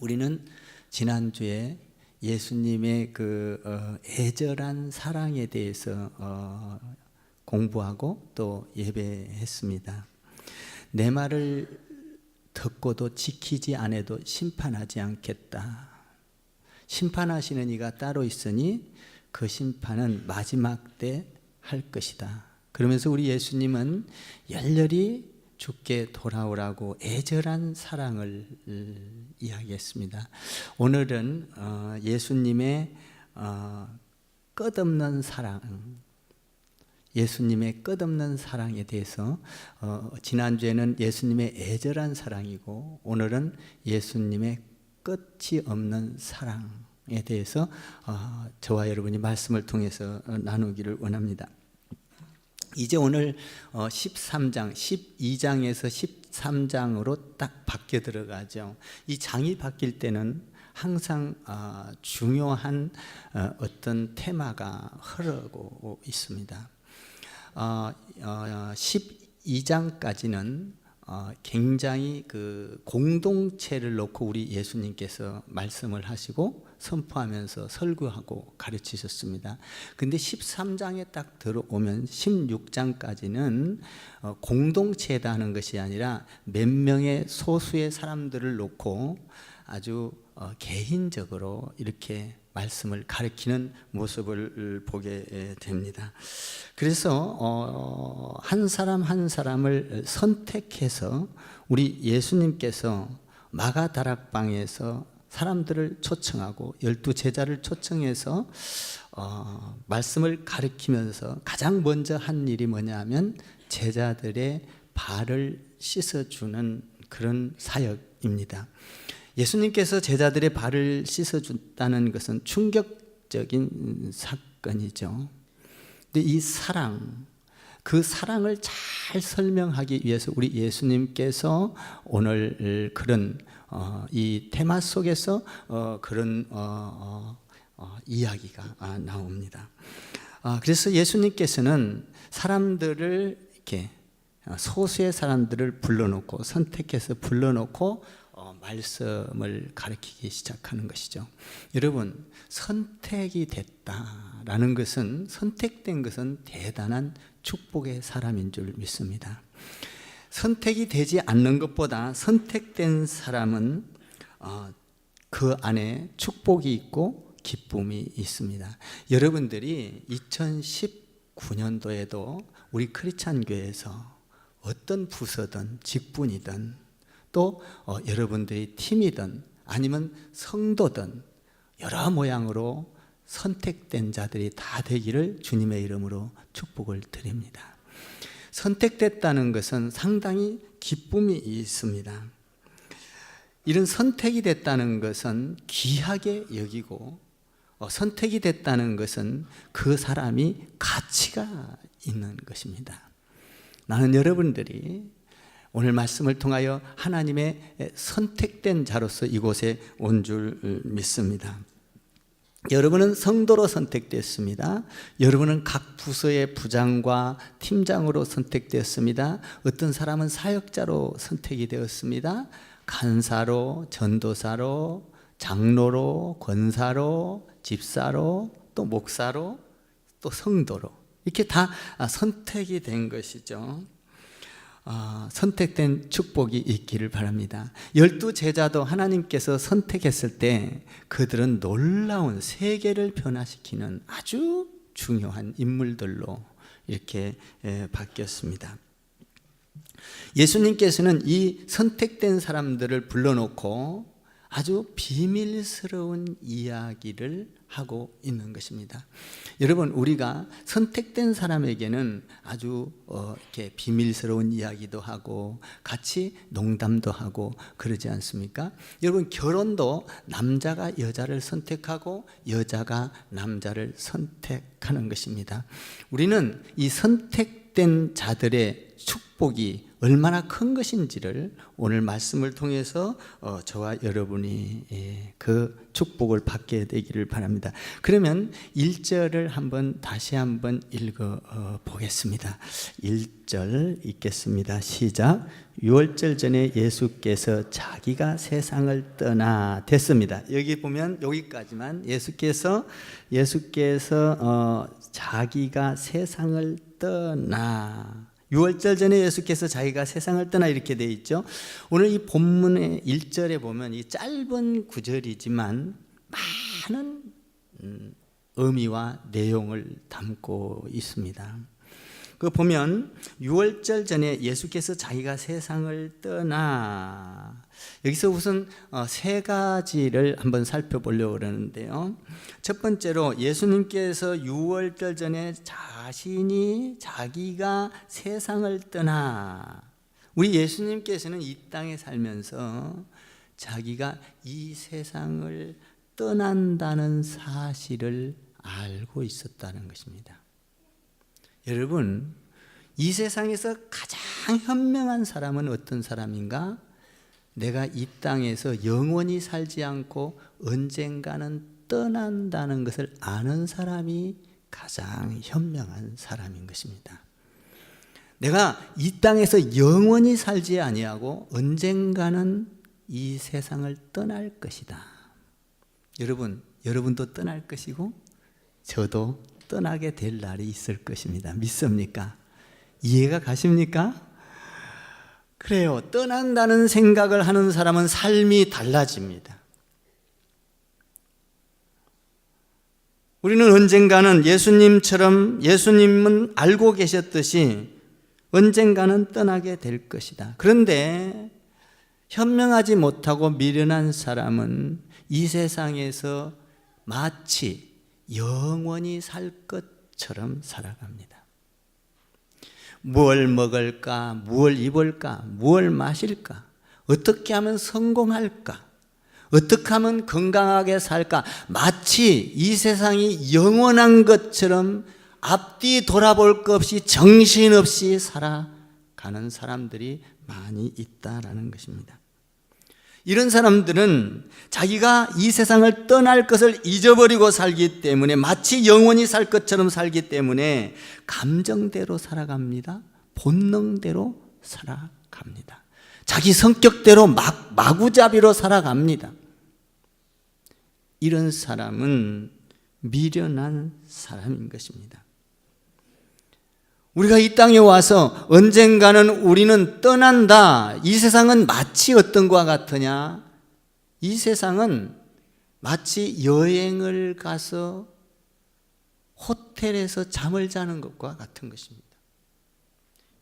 우리는 지난주에 예수님의 애절한 사랑에 대해서 공부하고 또 예배했습니다. 내 말을 듣고도 지키지 않아도 심판하지 않겠다. 심판하시는 이가 따로 있으니 그 심판은 마지막 때 할 것이다. 그러면서 우리 예수님은 열렬히 주께 돌아오라고 애절한 사랑을 이야기했습니다. 오늘은 예수님의 끝없는 사랑, 예수님의 끝없는 사랑에 대해서 지난주에는 예수님의 애절한 사랑이고 오늘은 예수님의 끝이 없는 사랑에 대해서 저와 여러분이 말씀을 통해서 나누기를 원합니다. 이제 오늘 13장, 12장에서 13장으로 딱 바뀌어 들어가죠. 이 장이 바뀔 때는 항상 중요한 어떤 테마가 흐르고 있습니다. 12장까지는 굉장히 공동체를 놓고 우리 예수님께서 말씀을 하시고 선포하면서 설교하고 가르치셨습니다. 근데 13장에 딱 들어오면 16장까지는 공동체다 하는 것이 아니라 몇 명의 소수의 사람들을 놓고 아주 개인적으로 이렇게 말씀을 가르치는 모습을 보게 됩니다. 그래서 한 사람 한 사람을 선택해서 우리 예수님께서 마가다락방에서 사람들을 초청하고 12제자를 초청해서 말씀을 가르치면서 가장 먼저 한 일이 뭐냐 하면 제자들의 발을 씻어주는 그런 사역입니다. 예수님께서 제자들의 발을 씻어준다는 것은 충격적인 사건이죠. 근데 이 사랑, 그 사랑을 잘 설명하기 위해서 우리 예수님께서 오늘 그런 이 테마 속에서 그런 이야기가 나옵니다. 그래서 예수님께서는 사람들을 이렇게 소수의 사람들을 불러놓고 선택해서 불러놓고 말씀을 가르치기 시작하는 것이죠. 여러분, 선택이 됐다라는 것은, 선택된 것은 대단한 축복의 사람인 줄 믿습니다. 선택이 되지 않는 것보다 선택된 사람은 그 안에 축복이 있고 기쁨이 있습니다. 여러분들이 2019년도에도 우리 크리스찬 교회에서 어떤 부서든 직분이든 또 여러분들이 팀이든 아니면 성도든 여러 모양으로 선택된 자들이 다 되기를 주님의 이름으로 축복을 드립니다. 선택됐다는 것은 상당히 기쁨이 있습니다. 이런 선택이 됐다는 것은 귀하게 여기고 선택이 됐다는 것은 그 사람이 가치가 있는 것입니다. 나는 여러분들이 오늘 말씀을 통하여 하나님의 선택된 자로서 이곳에 온 줄 믿습니다. 여러분은 성도로 선택되었습니다. 여러분은 각 부서의 부장과 팀장으로 선택되었습니다. 어떤 사람은 사역자로 선택이 되었습니다. 간사로, 전도사로, 장로로, 권사로, 집사로, 또 목사로, 또 성도로 이렇게 다 선택이 된 것이죠. 선택된 축복이 있기를 바랍니다. 12제자도 하나님께서 선택했을 때 그들은 놀라운 세계를 변화시키는 아주 중요한 인물들로 이렇게 바뀌었습니다. 예수님께서는 이 선택된 사람들을 불러놓고 아주 비밀스러운 이야기를 하고 있는 것입니다. 여러분, 우리가 선택된 사람에게는 아주 이렇게 비밀스러운 이야기도 하고 같이 농담도 하고 그러지 않습니까? 여러분, 결혼도 남자가 여자를 선택하고 여자가 남자를 선택하는 것입니다. 우리는 이 선택된 자들의 축복이 얼마나 큰 것인지를 오늘 말씀을 통해서 저와 여러분이 그 축복을 받게 되기를 바랍니다. 그러면 1절을 다시 한번 읽어 보겠습니다. 1절 읽겠습니다. 시작. 유월절 전에 예수께서 자기가 세상을 떠나 됐습니다. 여기 보면 여기까지만 예수께서 자기가 세상을 떠나, 6월절 전에 예수께서 자기가 세상을 떠나 이렇게 되어 있죠. 오늘 이 본문의 1절에 보면 이 짧은 구절이지만 많은 의미와 내용을 담고 있습니다. 그 보면 6월절 전에 예수께서 자기가 세상을 떠나, 여기서 우선 세 가지를 한번 살펴보려고 그러는데요. 첫 번째로 예수님께서 6월절 전에 자기가 세상을 떠나, 우리 예수님께서는 이 땅에 살면서 자기가 이 세상을 떠난다는 사실을 알고 있었다는 것입니다. 여러분, 이 세상에서 가장 현명한 사람은 어떤 사람인가? 내가 이 땅에서 영원히 살지 않고 언젠가는 떠난다는 것을 아는 사람이 가장 현명한 사람인 것입니다. 내가 이 땅에서 영원히 살지 아니하고 언젠가는 이 세상을 떠날 것이다. 여러분도 떠날 것이고 저도 떠나게 될 날이 있을 것입니다. 믿습니까? 이해가 가십니까? 그래요. 떠난다는 생각을 하는 사람은 삶이 달라집니다. 우리는 언젠가는 예수님은 알고 계셨듯이 언젠가는 떠나게 될 것이다. 그런데 현명하지 못하고 미련한 사람은 이 세상에서 마치 영원히 살 것처럼 살아갑니다. 무엇을 먹을까? 무엇을 입을까? 무엇을 마실까? 어떻게 하면 성공할까? 어떻게 하면 건강하게 살까? 마치 이 세상이 영원한 것처럼 앞뒤 돌아볼 것 없이 정신없이 살아가는 사람들이 많이 있다라는 것입니다. 이런 사람들은 자기가 이 세상을 떠날 것을 잊어버리고 살기 때문에, 마치 영원히 살 것처럼 살기 때문에 감정대로 살아갑니다. 본능대로 살아갑니다. 자기 성격대로 마구잡이로 살아갑니다. 이런 사람은 미련한 사람인 것입니다. 우리가 이 땅에 와서 언젠가는 우리는 떠난다. 이 세상은 마치 어떤 것과 같으냐? 이 세상은 마치 여행을 가서 호텔에서 잠을 자는 것과 같은 것입니다.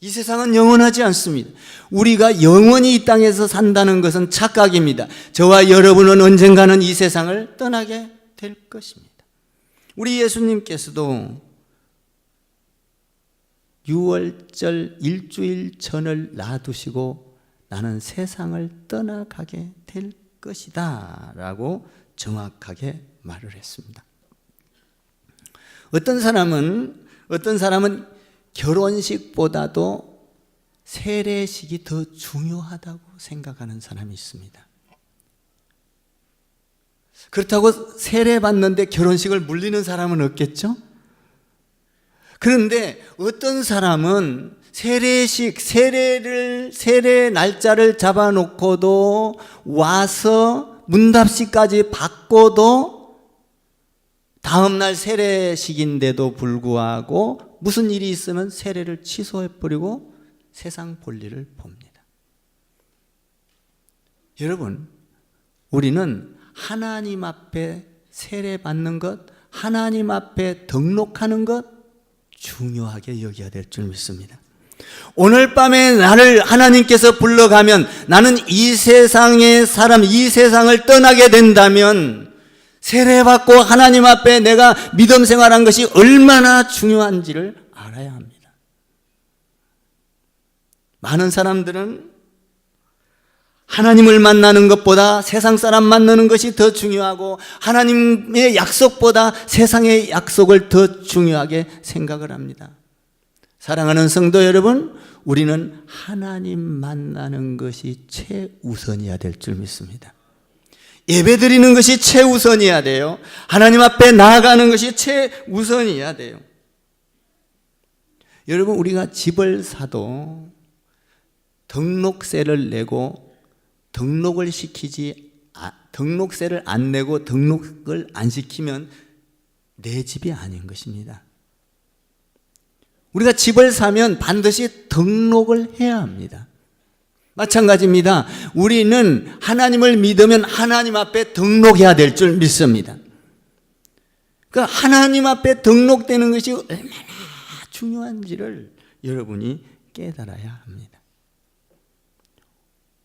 이 세상은 영원하지 않습니다. 우리가 영원히 이 땅에서 산다는 것은 착각입니다. 저와 여러분은 언젠가는 이 세상을 떠나게 될 것입니다. 우리 예수님께서도 6월절 일주일 전을 놔두시고 나는 세상을 떠나가게 될 것이다 라고 정확하게 말을 했습니다. 어떤 사람은 결혼식보다도 세례식이 더 중요하다고 생각하는 사람이 있습니다. 그렇다고 세례 받는데 결혼식을 물리는 사람은 없겠죠? 그런데 어떤 사람은 세례 날짜를 잡아놓고도 와서 문답식까지 받고도 다음날 세례식인데도 불구하고 무슨 일이 있으면 세례를 취소해버리고 세상 볼일을 봅니다. 여러분, 우리는 하나님 앞에 세례 받는 것, 하나님 앞에 등록하는 것 중요하게 여겨야 될 줄 믿습니다. 오늘 밤에 나를 하나님께서 불러가면 나는 이 세상의 사람, 이 세상을 떠나게 된다면 세례받고 하나님 앞에 내가 믿음 생활한 것이 얼마나 중요한지를 알아야 합니다. 많은 사람들은 하나님을 만나는 것보다 세상 사람 만나는 것이 더 중요하고 하나님의 약속보다 세상의 약속을 더 중요하게 생각을 합니다. 사랑하는 성도 여러분, 우리는 하나님 만나는 것이 최우선이어야 될 줄 믿습니다. 예배드리는 것이 최우선이어야 돼요. 하나님 앞에 나아가는 것이 최우선이어야 돼요. 여러분, 우리가 집을 사도 등록세를 내고 등록세를 안 내고 등록을 안 시키면 내 집이 아닌 것입니다. 우리가 집을 사면 반드시 등록을 해야 합니다. 마찬가지입니다. 우리는 하나님을 믿으면 하나님 앞에 등록해야 될 줄 믿습니다. 그러니까 하나님 앞에 등록되는 것이 얼마나 중요한지를 여러분이 깨달아야 합니다.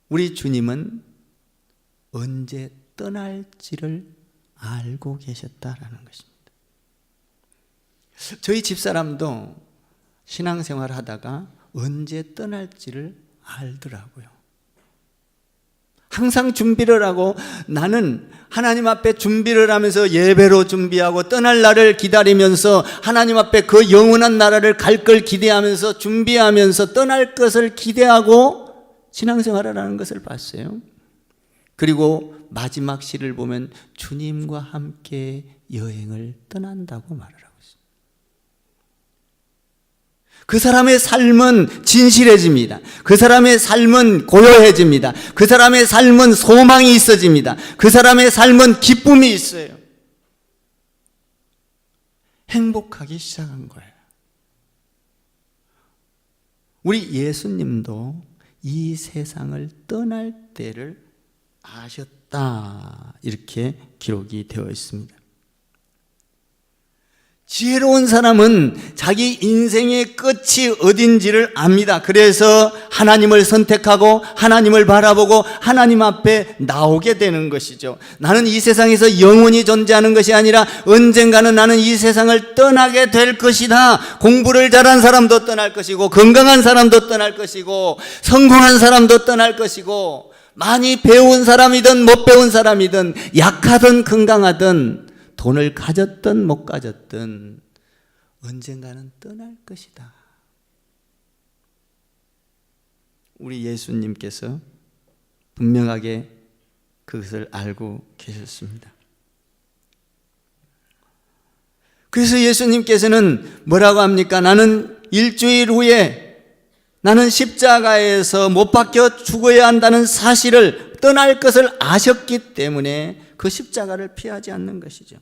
우리 주님은 언제 떠날지를 알고 계셨다라는 것입니다. 저희 집사람도 신앙생활 하다가 언제 떠날지를 알더라고요. 항상 준비를 하고, 나는 하나님 앞에 준비를 하면서 예배로 준비하고 떠날 날을 기다리면서 하나님 앞에 그 영원한 나라를 갈 걸 기대하면서 준비하면서 떠날 것을 기대하고 신앙생활을 하는 것을 봤어요. 그리고 마지막 시를 보면 주님과 함께 여행을 떠난다고 말을 하고 있습니다. 그 사람의 삶은 진실해집니다. 그 사람의 삶은 고요해집니다. 그 사람의 삶은 소망이 있어집니다. 그 사람의 삶은 기쁨이 있어요. 행복하기 시작한 거예요. 우리 예수님도 이 세상을 떠날 때를 아셨다, 이렇게 기록이 되어 있습니다. 지혜로운 사람은 자기 인생의 끝이 어딘지를 압니다. 그래서 하나님을 선택하고 하나님을 바라보고 하나님 앞에 나오게 되는 것이죠. 나는 이 세상에서 영원히 존재하는 것이 아니라 언젠가는 나는 이 세상을 떠나게 될 것이다. 공부를 잘한 사람도 떠날 것이고, 건강한 사람도 떠날 것이고, 성공한 사람도 떠날 것이고, 많이 배운 사람이든 못 배운 사람이든, 약하든 건강하든, 돈을 가졌든 못 가졌든 언젠가는 떠날 것이다. 우리 예수님께서 분명하게 그것을 알고 계셨습니다. 그래서 예수님께서는 뭐라고 합니까? 나는 일주일 후에 나는 십자가에서 못 박혀 죽어야 한다는 사실을, 떠날 것을 아셨기 때문에 그 십자가를 피하지 않는 것이죠.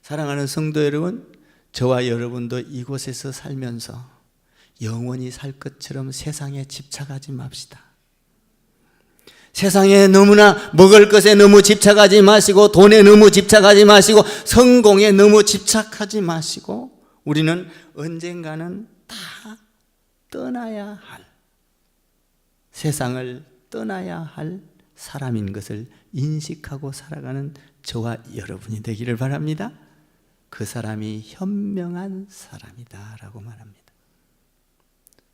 사랑하는 성도 여러분, 저와 여러분도 이곳에서 살면서 영원히 살 것처럼 세상에 집착하지 맙시다. 세상에 너무나 먹을 것에 너무 집착하지 마시고, 돈에 너무 집착하지 마시고, 성공에 너무 집착하지 마시고, 우리는 언젠가는 다 떠나야 할, 세상을 떠나야 할 사람인 것을 인식하고 살아가는 저와 여러분이 되기를 바랍니다. 그 사람이 현명한 사람이다 라고 말합니다.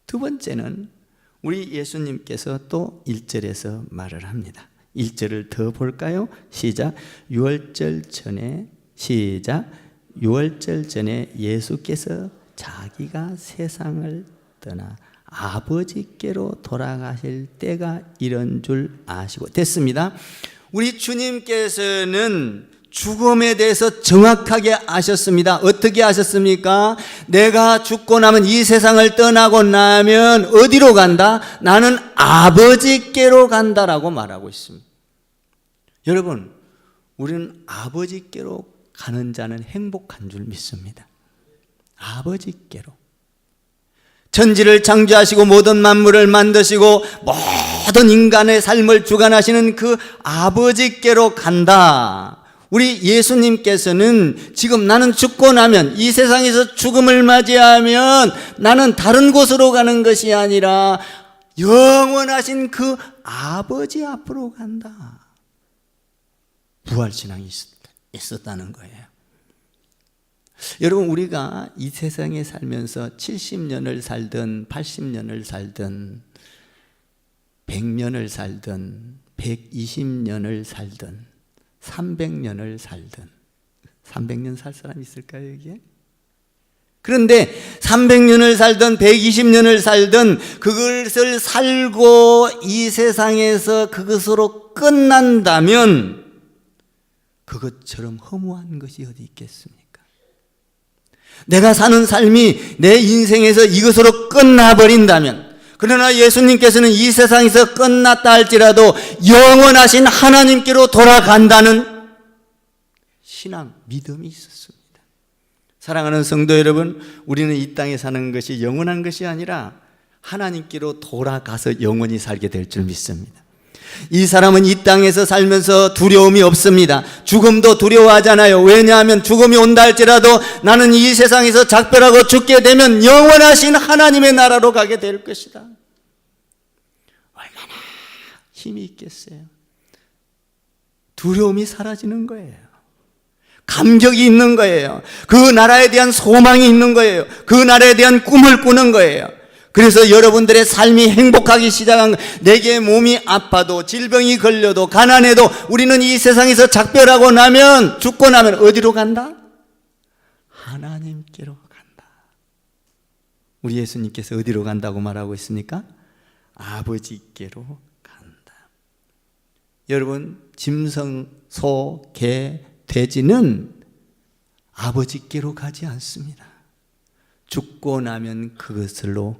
두 번째는 우리 예수님께서 또 1절에서 말을 합니다. 1절을 더 볼까요? 시작. 유월절 전에, 시작. 유월절 전에 예수께서 자기가 세상을 떠나 아버지께로 돌아가실 때가 이런 줄 아시고, 됐습니다. 우리 주님께서는 죽음에 대해서 정확하게 아셨습니다. 어떻게 아셨습니까? 내가 죽고 나면, 이 세상을 떠나고 나면 어디로 간다? 나는 아버지께로 간다라고 말하고 있습니다. 여러분, 우리는 아버지께로 가는 자는 행복한 줄 믿습니다. 아버지께로. 천지를 창조하시고 모든 만물을 만드시고 모든 인간의 삶을 주관하시는 그 아버지께로 간다. 우리 예수님께서는 지금 나는 죽고 나면, 이 세상에서 죽음을 맞이하면 나는 다른 곳으로 가는 것이 아니라 영원하신 그 아버지 앞으로 간다. 부활신앙이 있었다는 거예요. 여러분, 우리가 이 세상에 살면서 70년을 살든 80년을 살든 100년을 살든 120년을 살든 300년을 살든, 300년 살 사람 있을까요, 여기에? 그런데 300년을 살든 120년을 살든 그것을 살고 이 세상에서 그것으로 끝난다면 그것처럼 허무한 것이 어디 있겠습니까? 내가 사는 삶이 내 인생에서 이것으로 끝나버린다면, 그러나 예수님께서는 이 세상에서 끝났다 할지라도 영원하신 하나님께로 돌아간다는 신앙, 믿음이 있었습니다. 사랑하는 성도 여러분, 우리는 이 땅에 사는 것이 영원한 것이 아니라 하나님께로 돌아가서 영원히 살게 될 줄 믿습니다. 이 사람은 이 땅에서 살면서 두려움이 없습니다. 죽음도 두려워하잖아요. 왜냐하면 죽음이 온다 할지라도 나는 이 세상에서 작별하고 죽게 되면 영원하신 하나님의 나라로 가게 될 것이다. 얼마나 힘이 있겠어요. 두려움이 사라지는 거예요. 감격이 있는 거예요. 그 나라에 대한 소망이 있는 거예요. 그 나라에 대한 꿈을 꾸는 거예요. 그래서 여러분들의 삶이 행복하기 시작한, 내게 몸이 아파도 질병이 걸려도 가난해도 우리는 이 세상에서 작별하고 나면, 죽고 나면 어디로 간다? 하나님께로 간다. 우리 예수님께서 어디로 간다고 말하고 있습니까? 아버지께로 간다. 여러분, 짐승, 소, 개, 돼지는 아버지께로 가지 않습니다. 죽고 나면 그것으로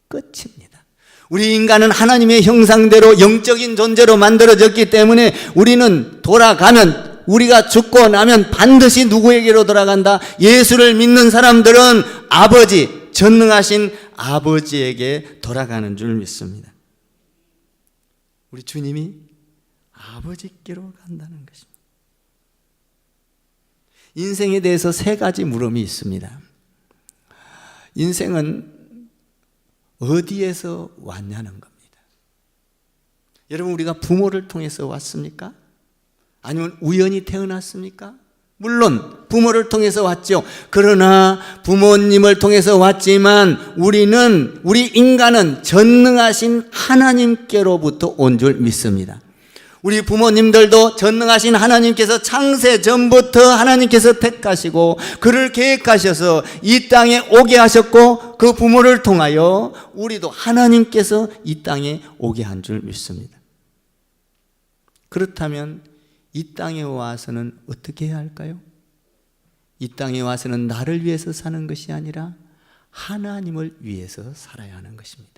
끝입니다. 우리 인간은 하나님의 형상대로 영적인 존재로 만들어졌기 때문에 우리는 돌아가면, 우리가 죽고 나면 반드시 누구에게로 돌아간다? 예수를 믿는 사람들은 아버지, 전능하신 아버지에게 돌아가는 줄 믿습니다. 우리 주님이 아버지께로 간다는 것입니다. 인생에 대해서 세 가지 물음이 있습니다. 인생은 어디에서 왔냐는 겁니다. 여러분, 우리가 부모를 통해서 왔습니까? 아니면 우연히 태어났습니까? 물론 부모를 통해서 왔죠. 그러나 부모님을 통해서 왔지만 우리 인간은 전능하신 하나님께로부터 온 줄 믿습니다. 우리 부모님들도 전능하신 하나님께서 창세 전부터 하나님께서 택하시고 그를 계획하셔서 이 땅에 오게 하셨고, 그 부모를 통하여 우리도 하나님께서 이 땅에 오게 한 줄 믿습니다. 그렇다면 이 땅에 와서는 어떻게 해야 할까요? 이 땅에 와서는 나를 위해서 사는 것이 아니라 하나님을 위해서 살아야 하는 것입니다.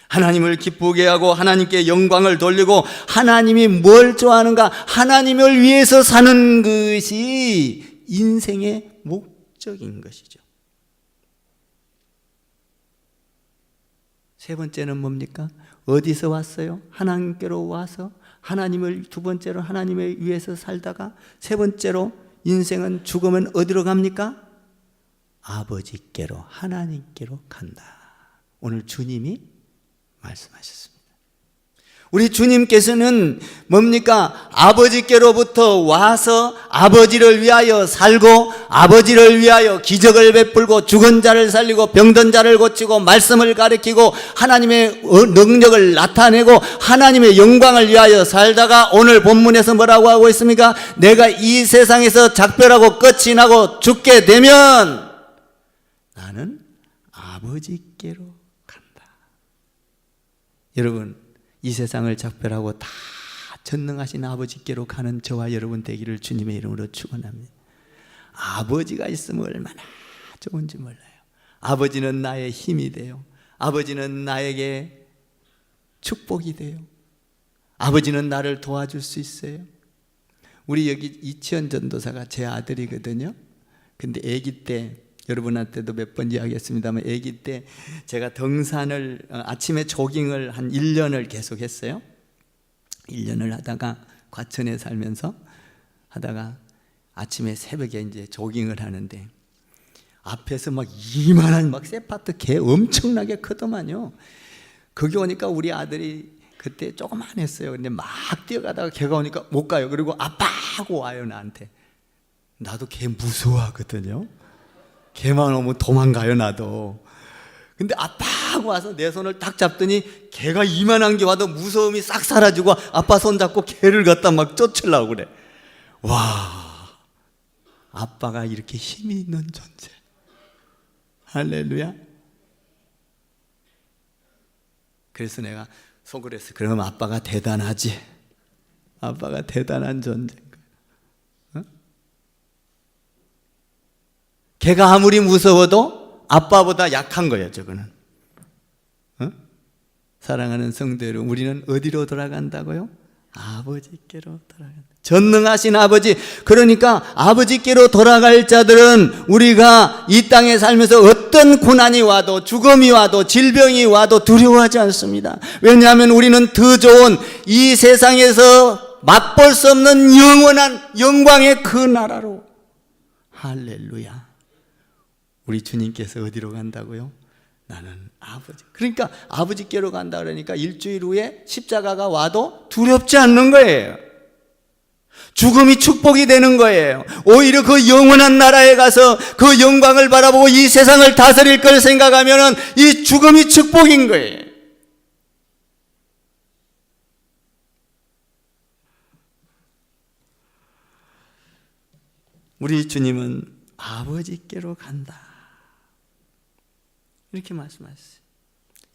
하나님을 기쁘게 하고 하나님께 영광을 돌리고, 하나님이 뭘 좋아하는가, 하나님을 위해서 사는 것이 인생의 목적인 것이죠. 세 번째는 뭡니까? 어디서 왔어요? 하나님께로 와서 하나님을, 두 번째로 하나님을 위해서 살다가, 세 번째로 인생은 죽으면 어디로 갑니까? 아버지께로, 하나님께로 간다. 오늘 주님이 말씀하셨습니다. 우리 주님께서는 뭡니까? 아버지께로부터 와서 아버지를 위하여 살고, 아버지를 위하여 기적을 베풀고, 죽은 자를 살리고, 병든 자를 고치고, 말씀을 가르치고, 하나님의 능력을 나타내고, 하나님의 영광을 위하여 살다가 오늘 본문에서 뭐라고 하고 있습니까? 내가 이 세상에서 작별하고 끝이 나고 죽게 되면 나는 아버지께로 간다. 여러분, 이 세상을 작별하고 다 전능하신 아버지께로 가는 저와 여러분 되기를 주님의 이름으로 축원합니다. 아버지가 있으면 얼마나 좋은지 몰라요. 아버지는 나의 힘이 돼요. 아버지는 나에게 축복이 돼요. 아버지는 나를 도와줄 수 있어요. 우리 여기 이치현 전도사가 제 아들이거든요. 근데 아기 때, 여러분한테도 몇 번 이야기했습니다만, 아기 때 제가 등산을, 아침에 조깅을 한 1년을 계속 했어요. 1년을 하다가 과천에 살면서 하다가 아침에 새벽에 이제 조깅을 하는데 앞에서 막 이만한 막 세파트 개 엄청나게 크더만요. 거기 오니까 우리 아들이 그때 조그만했어요. 근데 막 뛰어가다가 개가 오니까 못 가요. 그리고 아빠 하고 와요, 나한테. 나도 개 무서워하거든요. 개만 오면 도망가요, 나도. 근데 아빠 하고 와서 내 손을 딱 잡더니 개가 이만한 게 와도 무서움이 싹 사라지고 아빠 손 잡고 개를 갖다 막 쫓으려고 그래. 와, 아빠가 이렇게 힘이 있는 존재. 할렐루야. 그래서 내가 속으로 했어. 그럼 아빠가 대단하지. 아빠가 대단한 존재인 거야. 어? 걔가 아무리 무서워도 아빠보다 약한 거예요, 저거는. 어? 사랑하는 성도 여러분, 우리는 어디로 돌아간다고요? 아버지께로 돌아간다. 전능하신 아버지. 그러니까 아버지께로 돌아갈 자들은 우리가 이 땅에 살면서 어떤 고난이 와도, 죽음이 와도, 질병이 와도 두려워하지 않습니다. 왜냐하면 우리는 더 좋은 이 세상에서 맛볼 수 없는 영원한 영광의 그 나라로. 할렐루야. 우리 주님께서 어디로 간다고요? 나는 아버지. 그러니까 아버지께로 간다 그러니까 일주일 후에 십자가가 와도 두렵지 않는 거예요. 죽음이 축복이 되는 거예요. 오히려 그 영원한 나라에 가서 그 영광을 바라보고 이 세상을 다스릴 걸 생각하면 이 죽음이 축복인 거예요. 우리 주님은 아버지께로 간다, 이렇게 말씀하셨어요.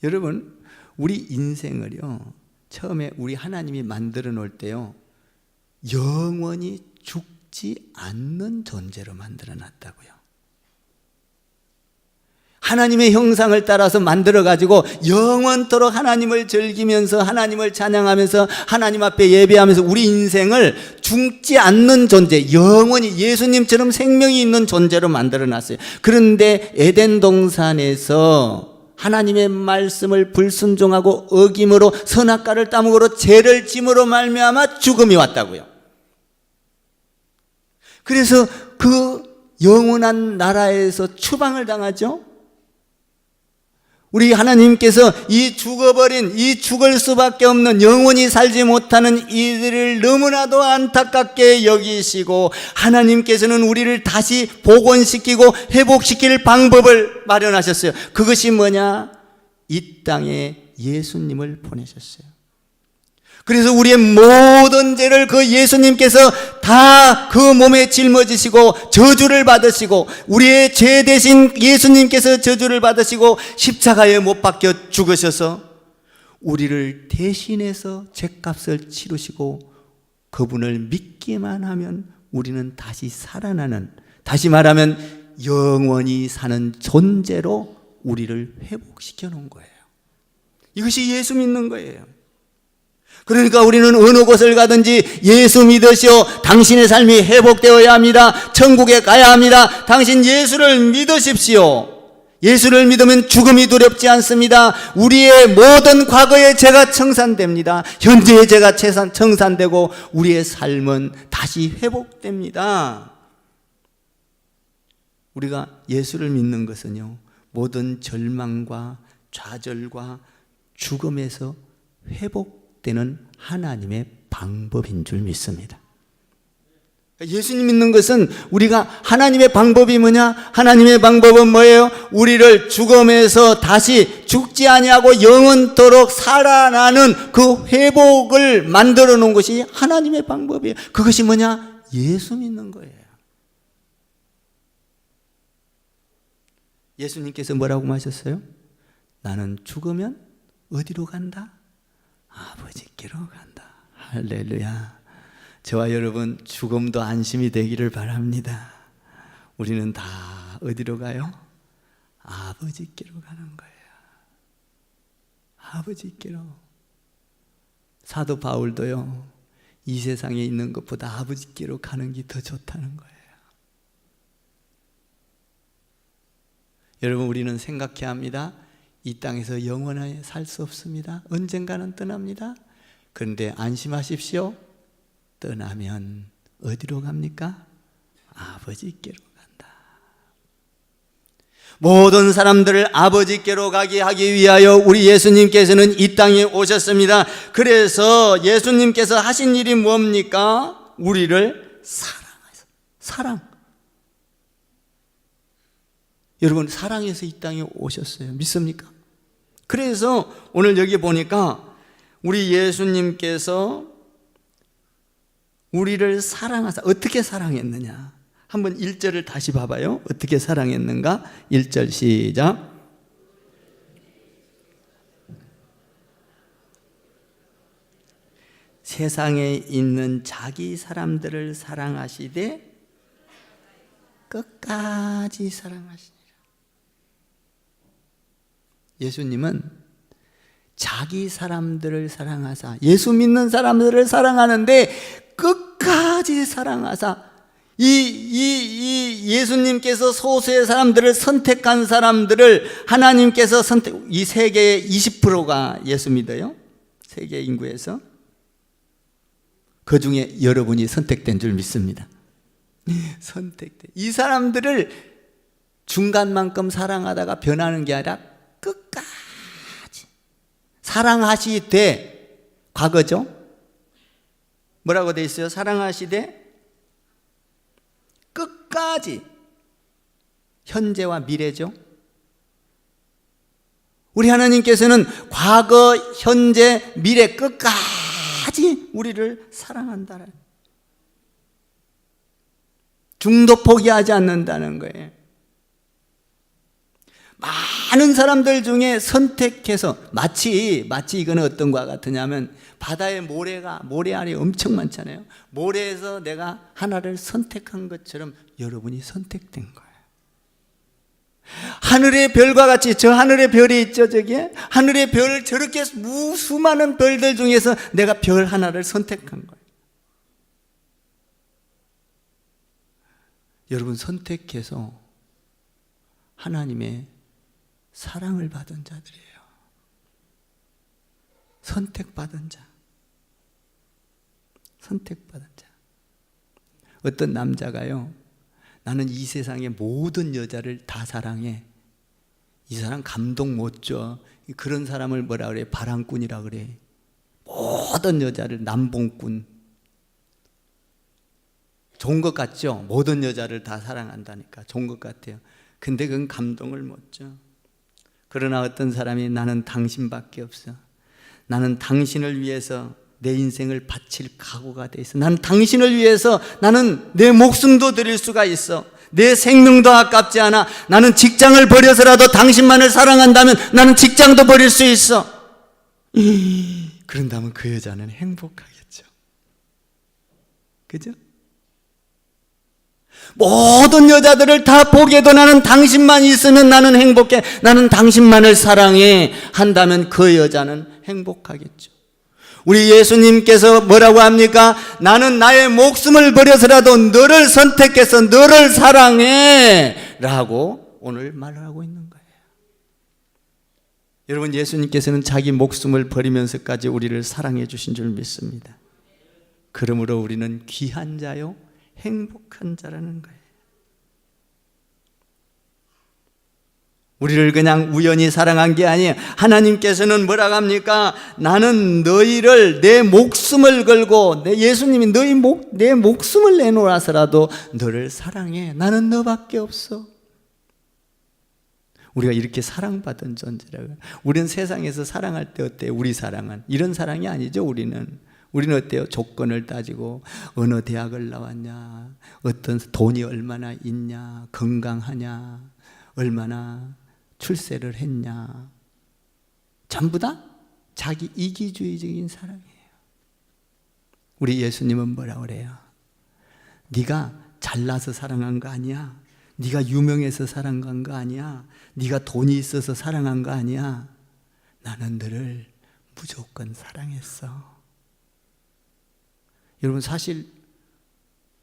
여러분, 우리 인생을요, 처음에 우리 하나님이 만들어 놓을 때요, 영원히 죽지 않는 존재로 만들어 놨다고요. 하나님의 형상을 따라서 만들어 가지고 영원토록 하나님을 즐기면서 하나님을 찬양하면서 하나님 앞에 예배하면서 우리 인생을 죽지 않는 존재, 영원히 예수님처럼 생명이 있는 존재로 만들어 놨어요. 그런데 에덴 동산에서 하나님의 말씀을 불순종하고 어김으로 선악과를 따먹으로 죄를 짐으로 말미암아 죽음이 왔다고요. 그래서 그 영원한 나라에서 추방을 당하죠. 우리 하나님께서 이 죽어버린, 이 죽을 수밖에 없는, 영원히 살지 못하는 이들을 너무나도 안타깝게 여기시고 하나님께서는 우리를 다시 복원시키고 회복시킬 방법을 마련하셨어요. 그것이 뭐냐? 이 땅에 예수님을 보내셨어요. 그래서 우리의 모든 죄를 그 예수님께서 다 그 몸에 짊어지시고 저주를 받으시고, 우리의 죄 대신 예수님께서 저주를 받으시고 십자가에 못 박혀 죽으셔서 우리를 대신해서 죄값을 치르시고 그분을 믿기만 하면 우리는 다시 살아나는, 다시 말하면 영원히 사는 존재로 우리를 회복시켜 놓은 거예요. 이것이 예수 믿는 거예요. 그러니까 우리는 어느 곳을 가든지 예수 믿으시오. 당신의 삶이 회복되어야 합니다. 천국에 가야 합니다. 당신 예수를 믿으십시오. 예수를 믿으면 죽음이 두렵지 않습니다. 우리의 모든 과거의 죄가 청산됩니다. 현재의 죄가 청산되고 우리의 삶은 다시 회복됩니다. 우리가 예수를 믿는 것은요, 모든 절망과 좌절과 죽음에서 회복되는 하나님의 방법인 줄 믿습니다. 예수님 믿는 것은 우리가 하나님의 방법이 뭐냐? 하나님의 방법은 뭐예요? 우리를 죽음에서 다시 죽지 아니하고 영원토록 살아나는 그 회복을 만들어 놓은 것이 하나님의 방법이에요. 그것이 뭐냐? 예수 믿는 거예요. 예수님께서 뭐라고 하셨어요? 나는 죽으면 어디로 간다? 아버지께로 간다. 할렐루야. 저와 여러분 죽음도 안심이 되기를 바랍니다. 우리는 다 어디로 가요? 아버지께로 가는 거예요. 아버지께로. 사도 바울도요, 이 세상에 있는 것보다 아버지께로 가는 게 더 좋다는 거예요. 여러분, 우리는 생각해야 합니다. 이 땅에서 영원하게 살 수 없습니다. 언젠가는 떠납니다. 그런데 안심하십시오. 떠나면 어디로 갑니까? 아버지께로 간다. 모든 사람들을 아버지께로 가게 하기 위하여 우리 예수님께서는 이 땅에 오셨습니다. 그래서 예수님께서 하신 일이 뭡니까? 우리를 사랑하셔서. 사랑. 여러분, 사랑해서 이 땅에 오셨어요. 믿습니까? 그래서 오늘 여기 보니까 우리 예수님께서 우리를 사랑하사, 어떻게 사랑했느냐? 한번 1절을 다시 봐봐요. 어떻게 사랑했는가? 1절 시작. 세상에 있는 자기 사람들을 사랑하시되 끝까지 사랑하시니라. 예수님은 자기 사람들을 사랑하사, 예수 믿는 사람들을 사랑하는데 끝까지 사랑하사, 이 예수님께서 소수의 사람들을 선택한 사람들을 하나님께서 이 세계의 20%가 예수 믿어요. 세계 인구에서. 그 중에 여러분이 선택된 줄 믿습니다. 선택된 이 사람들을 중간만큼 사랑하다가 변하는 게 아니라 끝까지 사랑하시되, 과거죠. 뭐라고 돼 있어요? 사랑하시되 끝까지. 현재와 미래죠. 우리 하나님께서는 과거, 현재, 미래 끝까지 우리를 사랑한다는, 중도 포기하지 않는다는 거예요. 많은 사람들 중에 선택해서, 마치 이거는 어떤 것과 같으냐면 바다에 모래알이 엄청 많잖아요. 모래에서 내가 하나를 선택한 것처럼 여러분이 선택된 거예요. 하늘의 별과 같이, 저 하늘의 별이 있죠, 저기에 하늘의 별, 저렇게 수많은 별들 중에서 내가 별 하나를 선택한 거예요. 여러분, 선택해서 하나님의 사랑을 받은 자들이에요. 선택받은 자. 선택받은 자. 어떤 남자가요, 나는 이 세상의 모든 여자를 다 사랑해. 이 사람 감동 못 줘. 그런 사람을 뭐라 그래? 바람꾼이라 그래. 모든 여자를, 남봉꾼. 좋은 것 같죠? 모든 여자를 다 사랑한다니까 좋은 것 같아요. 근데 그건 감동을 못 줘. 그러나 어떤 사람이 나는 당신밖에 없어. 나는 당신을 위해서 내 인생을 바칠 각오가 돼 있어. 나는 당신을 위해서 나는 내 목숨도 드릴 수가 있어. 내 생명도 아깝지 않아. 나는 직장을 버려서라도 당신만을 사랑한다면 나는 직장도 버릴 수 있어. 그런다면 그 여자는 행복하겠죠. 그죠? 모든 여자들을 다 포기해도 나는 당신만 있으면 나는 행복해. 나는 당신만을 사랑해. 한다면 그 여자는 행복하겠죠. 우리 예수님께서 뭐라고 합니까? 나는 나의 목숨을 버려서라도 너를 선택해서 너를 사랑해 라고 오늘 말하고 있는 거예요. 여러분, 예수님께서는 자기 목숨을 버리면서까지 우리를 사랑해 주신 줄 믿습니다. 그러므로 우리는 귀한 자요 행복한 자라는 거예요. 우리를 그냥 우연히 사랑한 게 아니에요. 하나님께서는 뭐라고 합니까? 나는 너희를 내 목숨을 걸고, 예수님이 내 목숨을 내놓아서라도 너를 사랑해. 나는 너밖에 없어. 우리가 이렇게 사랑받은 존재라고요. 우리는 세상에서 사랑할 때 어때요? 우리 사랑은 이런 사랑이 아니죠. 우리는 어때요? 조건을 따지고 어느 대학을 나왔냐, 어떤 돈이 얼마나 있냐, 건강하냐, 얼마나 출세를 했냐, 전부 다 자기 이기주의적인 사랑이에요. 우리 예수님은 뭐라고 그래요? 네가 잘나서 사랑한 거 아니야. 네가 유명해서 사랑한 거 아니야. 네가 돈이 있어서 사랑한 거 아니야. 나는 너를 무조건 사랑했어. 여러분, 사실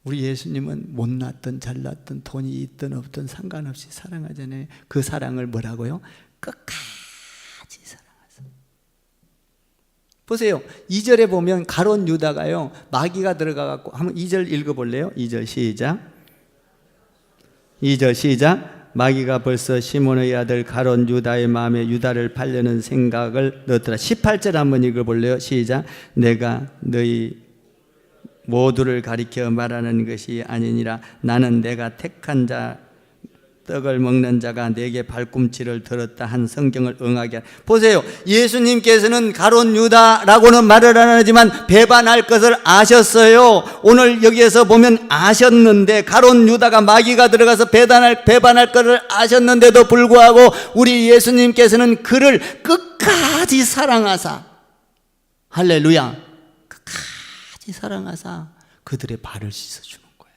우리 예수님은 못났든 잘났든 돈이 있든 없든 상관없이 사랑하잖아요. 그 사랑을 뭐라고요? 끝까지 사랑하세요. 보세요. 2절에 보면 가룟 유다가요, 마귀가 들어가갖고, 한번 2절 읽어볼래요? 2절 시작. 2절 시작. 마귀가 벌써 시몬의 아들 가룟 유다의 마음에 유다를 팔려는 생각을 넣었더라. 18절 한번 읽어볼래요? 시작. 내가 너희 모두를 가리켜 말하는 것이 아니니라. 나는 내가 택한 자 떡을 먹는 자가 내게 발꿈치를 들었다 한 성경을 응하게 하라. 보세요. 예수님께서는 가룟 유다라고는 말을 안 하지만 배반할 것을 아셨어요. 오늘 여기에서 보면 아셨는데, 가룟 유다가 마귀가 들어가서 배반할 것을 아셨는데도 불구하고 우리 예수님께서는 그를 끝까지 사랑하사, 할렐루야, 끝까지 사랑하사 그들의 발을 씻어주는 거예요.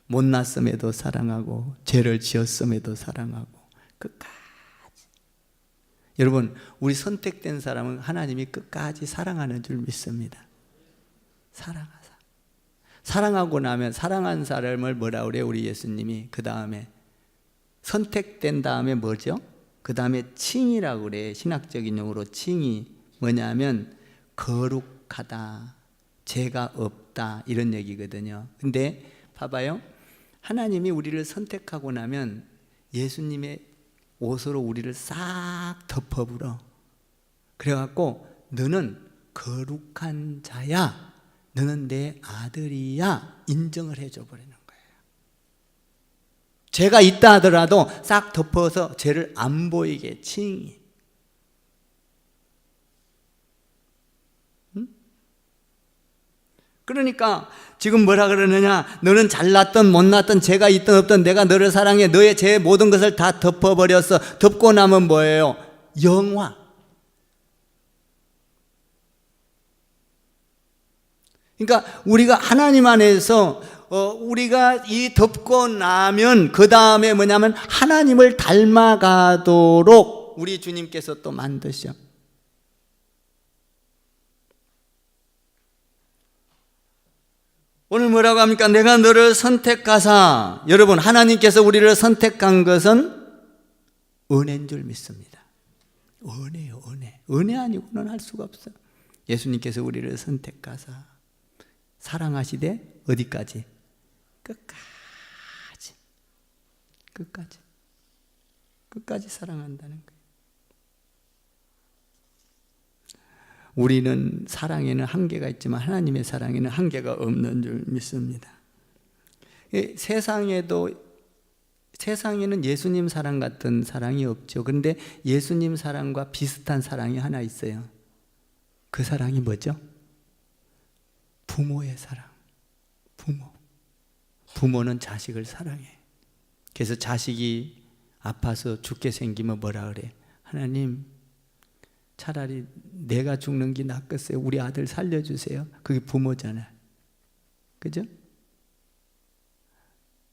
못났음에도 사랑하고 죄를 지었음에도 사랑하고 끝까지. 여러분, 우리 선택된 사람은 하나님이 끝까지 사랑하는 줄 믿습니다. 사랑하사. 사랑하고 나면 사랑한 사람을 뭐라 그래요? 우리 예수님이 그 다음에 선택된 다음에 뭐죠? 그 다음에 칭이라고 그래요. 신학적인 용어로 칭이 뭐냐면 거룩하다, 죄가 없다, 이런 얘기거든요. 근데 봐봐요. 하나님이 우리를 선택하고 나면 예수님의 옷으로 우리를 싹 덮어불어. 그래갖고 너는 거룩한 자야, 너는 내 아들이야, 인정을 해줘 버리는 거예요. 죄가 있다 하더라도 싹 덮어서 죄를 안 보이게 칭이. 그러니까 지금 뭐라 그러느냐, 너는 잘났던 못났던 죄가 있든 없든 내가 너를 사랑해, 너의 죄의 모든 것을 다 덮어버렸어. 덮고 나면 뭐예요? 영화. 그러니까 우리가 하나님 안에서 우리가 이 덮고 나면 그 다음에 뭐냐면 하나님을 닮아가도록 우리 주님께서 또 만드셔. 오늘 뭐라고 합니까? 내가 너를 선택하사. 여러분, 하나님께서 우리를 선택한 것은 은혜인 줄 믿습니다. 은혜요, 은혜. 은혜 아니고는 할 수가 없어요. 예수님께서 우리를 선택하사 사랑하시되 어디까지? 끝까지. 끝까지. 끝까지 사랑한다는 거예요. 우리는 사랑에는 한계가 있지만 하나님의 사랑에는 한계가 없는 줄 믿습니다. 세상에는 예수님 사랑 같은 사랑이 없죠. 그런데 예수님 사랑과 비슷한 사랑이 하나 있어요. 그 사랑이 뭐죠? 부모의 사랑. 부모는 자식을 사랑해. 그래서 자식이 아파서 죽게 생기면 뭐라 그래? 하나님, 차라리 내가 죽는 게 낫겠어요. 우리 아들 살려주세요. 그게 부모잖아요. 그죠?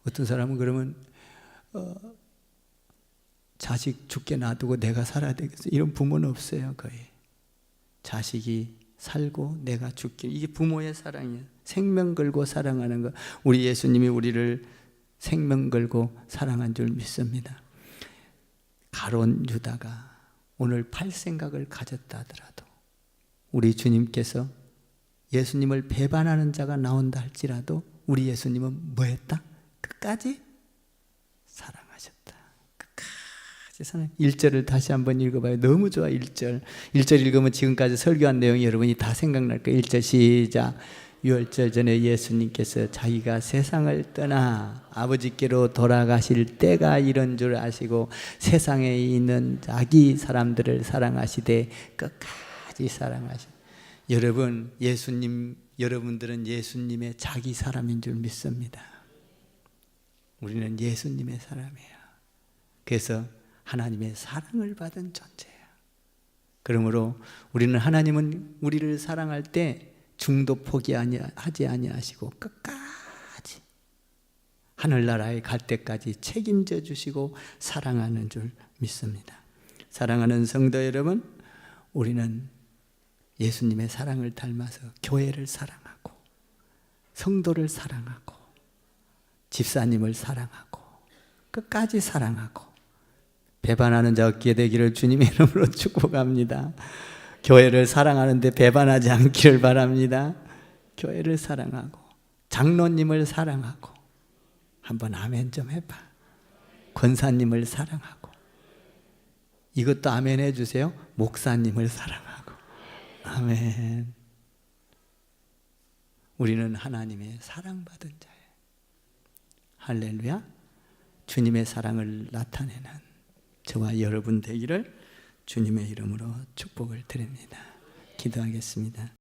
어떤 사람은 그러면 자식 죽게 놔두고 내가 살아야 되겠어요. 이런 부모는 없어요. 거의. 자식이 살고 내가 죽게. 이게 부모의 사랑이에요. 생명 걸고 사랑하는 거. 우리 예수님이 우리를 생명 걸고 사랑한 줄 믿습니다. 가룟 유다가 오늘 팔 생각을 가졌다 하더라도 우리 주님께서 예수님을 배반하는 자가 나온다 할지라도 우리 예수님은 뭐 했다? 끝까지 사랑하셨다. 끝까지 사랑. 1절을 다시 한번 읽어봐요. 너무 좋아. 1절 읽으면 지금까지 설교한 내용이 여러분이 다 생각날 거예요. 1절 시작. 유월절 전에 예수님께서 자기가 세상을 떠나 아버지께로 돌아가실 때가 이런 줄 아시고 세상에 있는 자기 사람들을 사랑하시되 끝까지 사랑하시. 여러분들은 예수님의 자기 사람인 줄 믿습니다. 우리는 예수님의 사람이에요. 그래서 하나님의 사랑을 받은 존재예요. 그러므로 하나님은 우리를 사랑할 때 중도 포기하지 아니하시고 끝까지 하늘나라에 갈 때까지 책임져 주시고 사랑하는 줄 믿습니다. 사랑하는 성도 여러분, 우리는 예수님의 사랑을 닮아서 교회를 사랑하고 성도를 사랑하고 집사님을 사랑하고 끝까지 사랑하고 배반하는 자 없게 되기를 주님의 이름으로 축복합니다. 교회를 사랑하는데 배반하지 않기를 바랍니다. 교회를 사랑하고 장로님을 사랑하고 한번 아멘 좀 해봐. 권사님을 사랑하고 이것도 아멘 해주세요. 목사님을 사랑하고 아멘. 우리는 하나님의 사랑받은 자예요. 할렐루야. 주님의 사랑을 나타내는 저와 여러분 되기를 주님의 이름으로 축복을 드립니다. 기도하겠습니다.